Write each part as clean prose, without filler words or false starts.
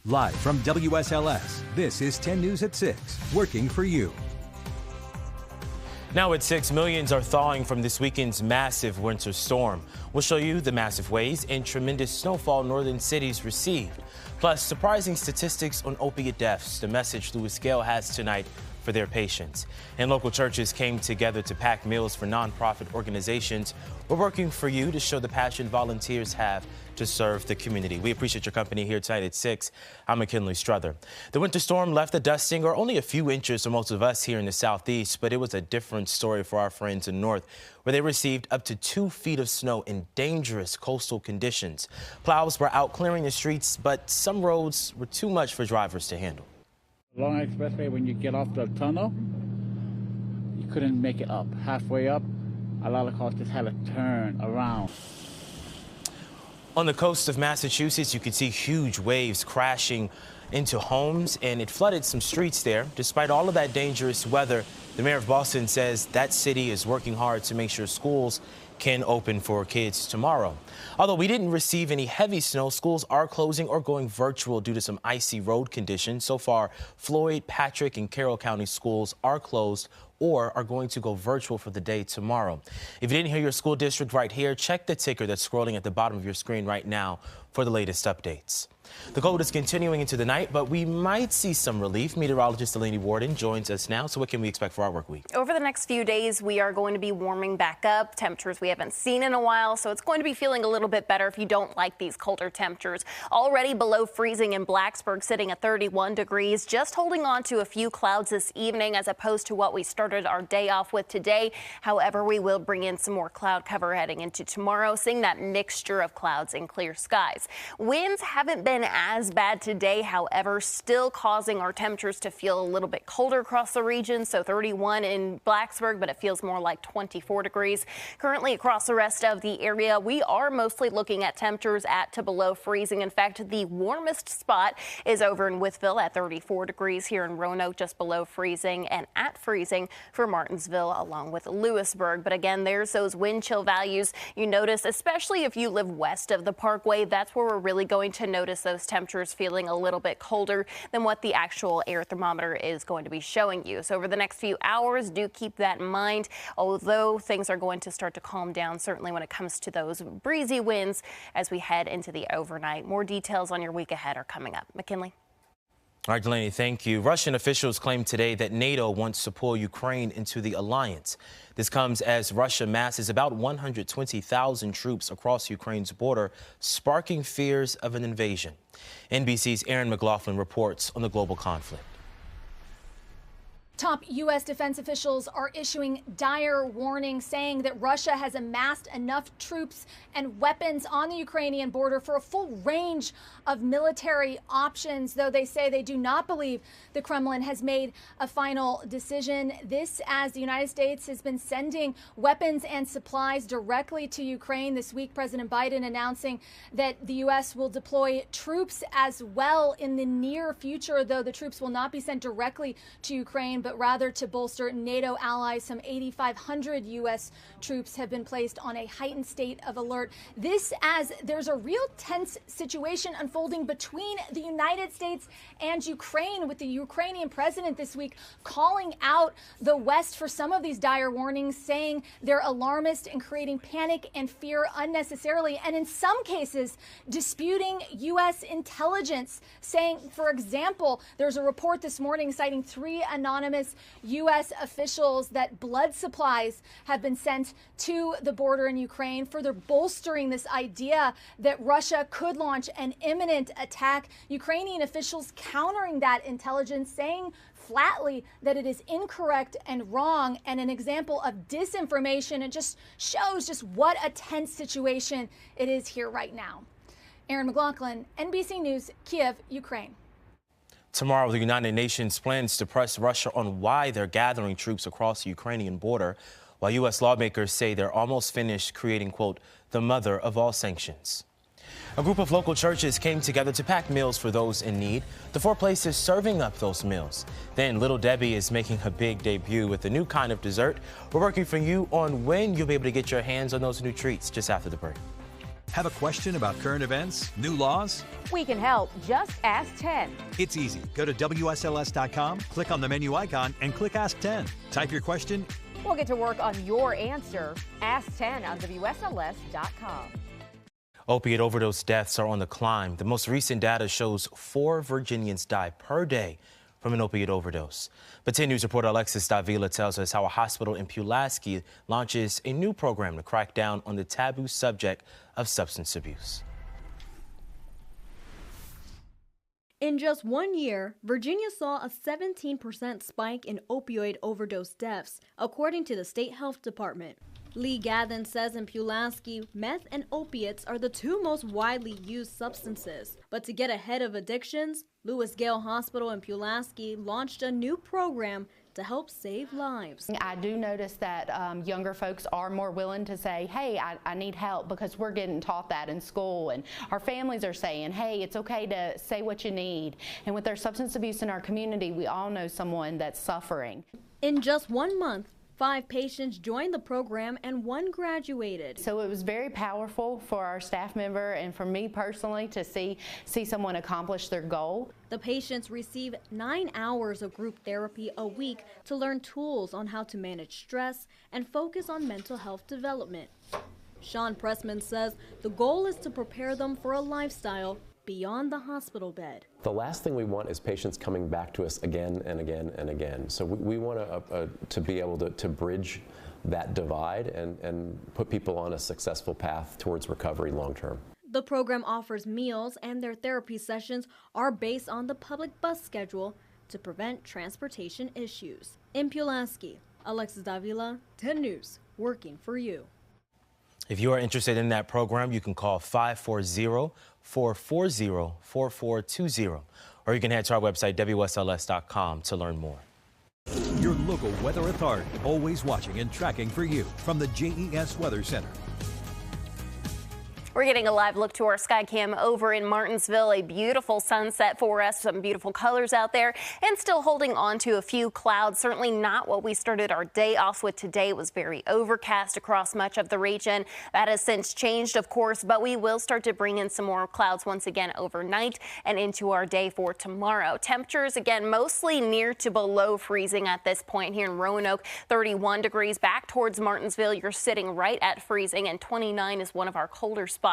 Live from WSLS, this is 10 News at 6, working for you. Now at 6, millions are thawing from this weekend's massive winter storm. We'll show you the massive waves and tremendous snowfall northern cities received. Plus, surprising statistics on opiate deaths, the message Lewis Gale has tonight for their patients. And local churches came together to pack meals for nonprofit organizations. We're working for you to show the passion volunteers have to serve the community. We appreciate your company here tonight at 6. I'm McKinley Struther. The winter storm left a dusting or only a few inches for most of us here in the southeast, but it was a different story for our friends in north, where they received up to 2 feet of snow in dangerous coastal conditions. Plows were out clearing the streets, but some roads were too much for drivers to handle. Long expressway, when you get off the tunnel, you couldn't make it up. Halfway up, a lot of cars just had to turn around. On the coast of Massachusetts, you could see huge waves crashing into homes, and it flooded some streets there. Despite all of that dangerous weather, the mayor of Boston says that city is working hard to make sure schools can open for kids tomorrow. Although we didn't receive any heavy snow, schools are closing or going virtual due to some icy road conditions. So far, Floyd, Patrick, and Carroll County schools are closed or are going to go virtual for the day tomorrow. If you didn't hear your school district right here, check the ticker that's scrolling at the bottom of your screen right now for the latest updates. The cold is continuing into the night, but we might see some relief. Meteorologist Delaney Warden joins us now. So what can we expect for our work week? Over the next few days, we are going to be warming back up, temperatures we haven't seen in a while. So it's going to be feeling a little bit better if you don't like these colder temperatures. Already below freezing in Blacksburg, sitting at 31 degrees, just holding on to a few clouds this evening as opposed to what we started our day off with today. However, we will bring in some more cloud cover heading into tomorrow, seeing that mixture of clouds and clear skies. Winds haven't been as bad today, however, still causing our temperatures to feel a little bit colder across the region. So 31 in Blacksburg, but it feels more like 24 degrees. Currently across the rest of the area, we are mostly looking at temperatures at to below freezing. In fact, the warmest spot is over in Wytheville at 34 degrees, here in Roanoke just below freezing, and at freezing for Martinsville along with Lewisburg. But again, there's those wind chill values you notice, especially if you live west of the Parkway. That's where we're really going to notice those temperatures feeling a little bit colder than what the actual air thermometer is going to be showing you. So over the next few hours, do keep that in mind, although things are going to start to calm down, certainly when it comes to those breezy winds as we head into the overnight. More details on your week ahead are coming up. McKinley. All right, Delaney, thank you. Russian officials claim today that NATO wants to pull Ukraine into the alliance. This comes as Russia masses about 120,000 troops across Ukraine's border, sparking fears of an invasion. NBC's Aaron McLaughlin reports on the global conflict. Top U.S. defense officials are issuing dire warnings, saying that Russia has amassed enough troops and weapons on the Ukrainian border for a full range of military options, though they say they do not believe the Kremlin has made a final decision. This as the United States has been sending weapons and supplies directly to Ukraine. This week, President Biden announcing that the U.S. will deploy troops as well in the near future, though the troops will not be sent directly to Ukraine, but rather to bolster NATO allies. Some 8,500 U.S. troops have been placed on a heightened state of alert. This as there's a real tense situation unfolding between the United States and Ukraine, with the Ukrainian president this week calling out the West for some of these dire warnings, saying they're alarmist and creating panic and fear unnecessarily, and in some cases disputing U.S. intelligence, saying, for example, there's a report this morning citing 3 anonymous U.S. officials that blood supplies have been sent to the border in Ukraine, further bolstering this idea that Russia could launch an imminent attack. Ukrainian officials countering that intelligence, saying flatly that it is incorrect and wrong, and an example of disinformation. It just shows just what a tense situation it is here right now. Aaron McLaughlin, NBC News, Kiev, Ukraine. Tomorrow, the United Nations plans to press Russia on why they're gathering troops across the Ukrainian border, while U.S. lawmakers say they're almost finished creating, quote, the mother of all sanctions. A group of local churches came together to pack meals for those in need. The 4 places serving up those meals. Then Little Debbie is making her big debut with a new kind of dessert. We're working for you on when you'll be able to get your hands on those new treats just after the break. Have a question about current events, new laws? We can help. Just ask 10. It's easy. Go to WSLS.com, click on the menu icon, and click Ask 10. Type your question. We'll get to work on your answer. Ask 10 on WSLS.com. Opiate overdose deaths are on the climb. The most recent data shows 4 Virginians die per day from an opiate overdose. But 10 News reporter Alexis Davila tells us how a hospital in Pulaski launches a new program to crack down on the taboo subject of substance abuse. In just 1 year, Virginia saw a 17% spike in opioid overdose deaths, according to the state health department. Lee Gathen says in Pulaski, meth and opiates are the 2 most widely used substances. But to get ahead of addictions, Lewis Gale Hospital in Pulaski launched a new program to help save lives. I do notice that younger folks are more willing to say, hey, I need help, because we're getting taught that in school, and our families are saying, hey, it's okay to say what you need. And with their substance abuse in our community, we all know someone that's suffering. In just 1 month, 5 patients joined the program and 1 graduated. So it was very powerful for our staff member and for me personally to see someone accomplish their goal. The patients receive 9 hours of group therapy a week to learn tools on how to manage stress and focus on mental health development. Sean Pressman says the goal is to prepare them for a lifestyle beyond the hospital bed. The last thing we want is patients coming back to us again and again and again. So we want to be able to bridge that divide and put people on a successful path towards recovery long term. The program offers meals, and their therapy sessions are based on the public bus schedule to prevent transportation issues. In Pulaski, Alexis Davila, 10 News, working for you. If you are interested in that program, you can call 540-440-4420, or you can head to our website, WSLS.com, to learn more. Your local weather authority, always watching and tracking for you from the JES Weather Center. We're getting a live look to our sky cam over in Martinsville. A beautiful sunset for us, some beautiful colors out there, and still holding on to a few clouds. Certainly not what we started our day off with today. It was very overcast across much of the region. That has since changed, of course, but we will start to bring in some more clouds once again overnight and into our day for tomorrow. Temperatures, again, mostly near to below freezing at this point here in Roanoke. 31 degrees. Back towards Martinsville, you're sitting right at freezing, and 29 is one of our colder spots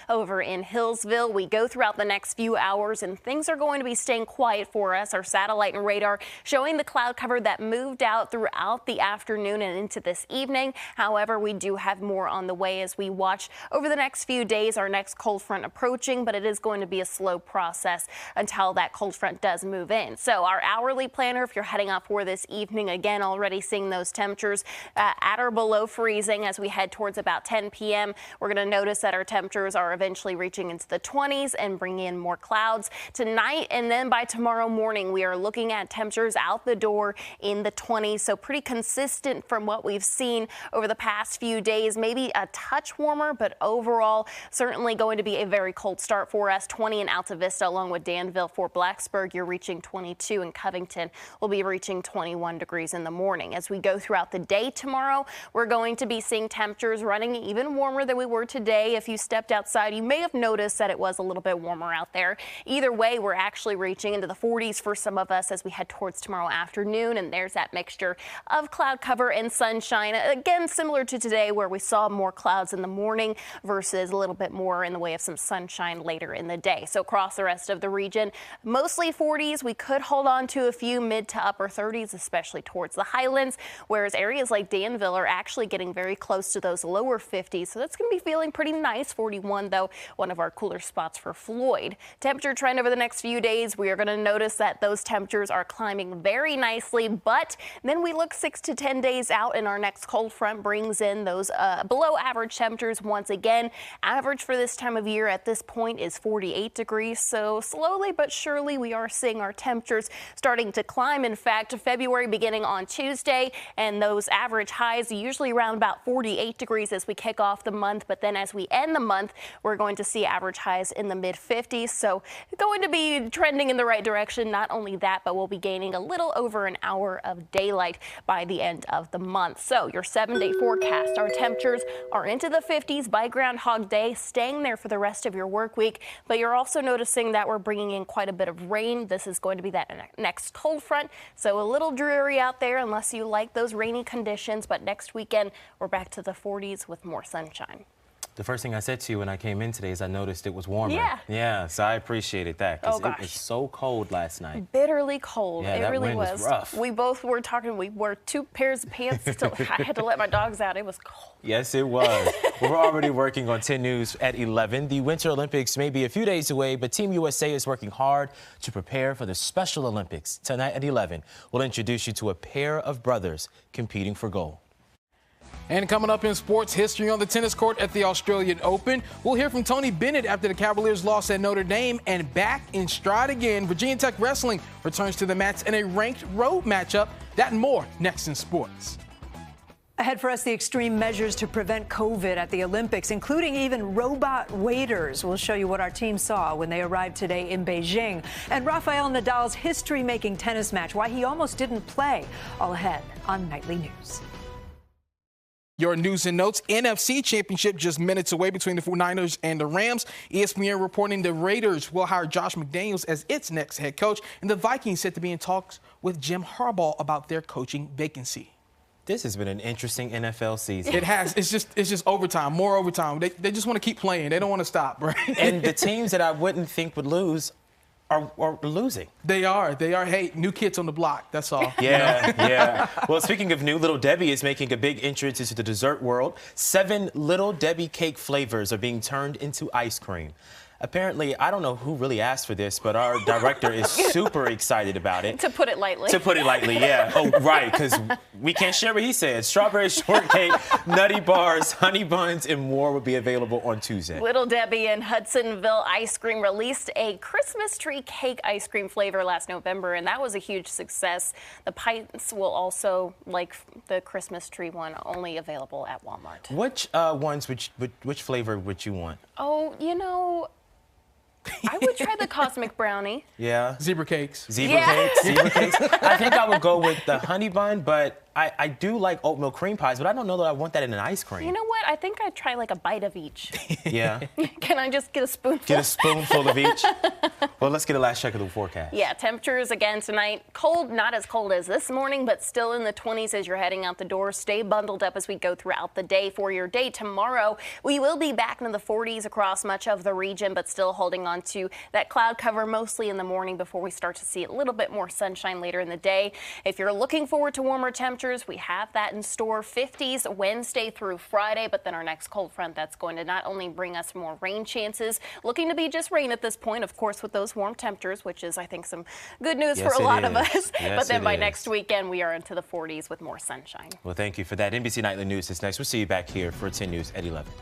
over in Hillsville. We go throughout the next few hours, and things are going to be staying quiet for us. Our satellite and radar showing the cloud cover that moved out throughout the afternoon and into this evening. However, we do have more on the way as we watch over the next few days our next cold front approaching, but it is going to be a slow process until that cold front does move in. So our hourly planner, if you're heading out for this evening, again, already seeing those temperatures at or below freezing as we head towards about 10 p.m. We're going to notice that our temperatures are eventually reaching into the 20s and bringing in more clouds tonight, and then by tomorrow morning we are looking at temperatures out the door in the 20s, so pretty consistent from what we've seen over the past few days. Maybe a touch warmer, but overall certainly going to be a very cold start for us. 20 in Alta Vista along with Danville. Fort Blacksburg, you're reaching 22, and Covington will be reaching 21 degrees in the morning. As we go throughout the day tomorrow, we're going to be seeing temperatures running even warmer than we were today. If you stepped outside, you may have noticed that it was a little bit warmer out there. Either way, we're actually reaching into the 40s for some of us as we head towards tomorrow afternoon, and there's that mixture of cloud cover and sunshine. Again, similar to today, where we saw more clouds in the morning versus a little bit more in the way of some sunshine later in the day. So across the rest of the region, mostly 40s. We could hold on to a few mid to upper 30s, especially towards the highlands, whereas areas like Danville are actually getting very close to those lower 50s. So that's going to be feeling pretty nice. 41, though, one of our cooler spots for Floyd. Temperature trend over the next few days, we are going to notice that those temperatures are climbing very nicely, but then we look 6 to 10 days out and our next cold front brings in those below average temperatures once again. Average for this time of year at this point is 48 degrees, so slowly but surely we are seeing our temperatures starting to climb. In fact, February beginning on Tuesday, and those average highs usually around about 48 degrees as we kick off the month, but then as we end the month, we're going to see average highs in the mid-50s. So going to be trending in the right direction. Not only that, but we'll be gaining a little over an hour of daylight by the end of the month. So your 7-day forecast, our temperatures are into the 50s by Groundhog Day, staying there for the rest of your work week. But you're also noticing that we're bringing in quite a bit of rain. This is going to be that next cold front. So a little dreary out there unless you like those rainy conditions. But next weekend, we're back to the 40s with more sunshine. The first thing I said to you when I came in today is I noticed it was warmer. Yeah. Yeah, so I appreciated that because it was so cold last night. Bitterly cold. Yeah, it that really wind was rough. We both were talking. We wore 2 pairs of pants. I had to let my dogs out. It was cold. Yes, it was. We're already working on 10 News at 11. The Winter Olympics may be a few days away, but Team USA is working hard to prepare for the Special Olympics. Tonight at 11, we'll introduce you to a pair of brothers competing for gold. And coming up in sports history on the tennis court at the Australian Open, we'll hear from Tony Bennett after the Cavaliers lost at Notre Dame, and back in stride again, Virginia Tech Wrestling returns to the mats in a ranked road matchup. That and more next in sports. Ahead for us, the extreme measures to prevent COVID at the Olympics, including even robot waiters. We'll show you what our team saw when they arrived today in Beijing. And Rafael Nadal's history-making tennis match, why he almost didn't play. All ahead on Nightly News. Your news and notes. NFC Championship just minutes away between the 49ers and the Rams. ESPN reporting the Raiders will hire Josh McDaniels as its next head coach, and the Vikings set to be in talks with Jim Harbaugh about their coaching vacancy. This has been an interesting NFL season. It has. It's just overtime, more overtime. They just want to keep playing. They don't want to stop, right? And the teams that I wouldn't think would lose are losing. They are. Hey, new kids on the block. That's all. Yeah. Well, speaking of new, Little Debbie is making a big entrance into the dessert world. 7 Little Debbie cake flavors are being turned into ice cream. Apparently, I don't know who really asked for this, but our director is super excited about it. To put it lightly. To put it lightly, yeah. Oh, right, because we can't share what he said. Strawberry shortcake, nutty bars, honey buns, and more will be available on Tuesday. Little Debbie and Hudsonville Ice Cream released a Christmas tree cake ice cream flavor last November, and that was a huge success. The pints will also, like the Christmas tree one, only available at Walmart. Which flavor would you want? Oh, you know, I would try the Cosmic Brownie. Yeah. Zebra cakes. Zebra cakes. I think I would go with the honey bun, but I do like oatmeal cream pies, but I don't know that I want that in an ice cream. You know what? I think I'd try like a bite of each. Yeah. Can I just get a spoonful? Get a spoonful of each? Well, let's get a last check of the forecast. Yeah, temperatures again tonight. Cold, not as cold as this morning, but still in the 20s as you're heading out the door. Stay bundled up as we go throughout the day. For your day tomorrow, we will be back into the 40s across much of the region, but still holding on to that cloud cover mostly in the morning before we start to see a little bit more sunshine later in the day. If you're looking forward to warmer temperatures, we have that in store. 50s Wednesday through Friday, but then our next cold front that's going to not only bring us more rain chances, looking to be just rain at this point, of course, with those warm temperatures, which is, I think, some good news for a lot of us. But then by next weekend, we are into the 40s with more sunshine. Well, thank you for that. NBC Nightly News is next. We'll see you back here for 10 News at 11.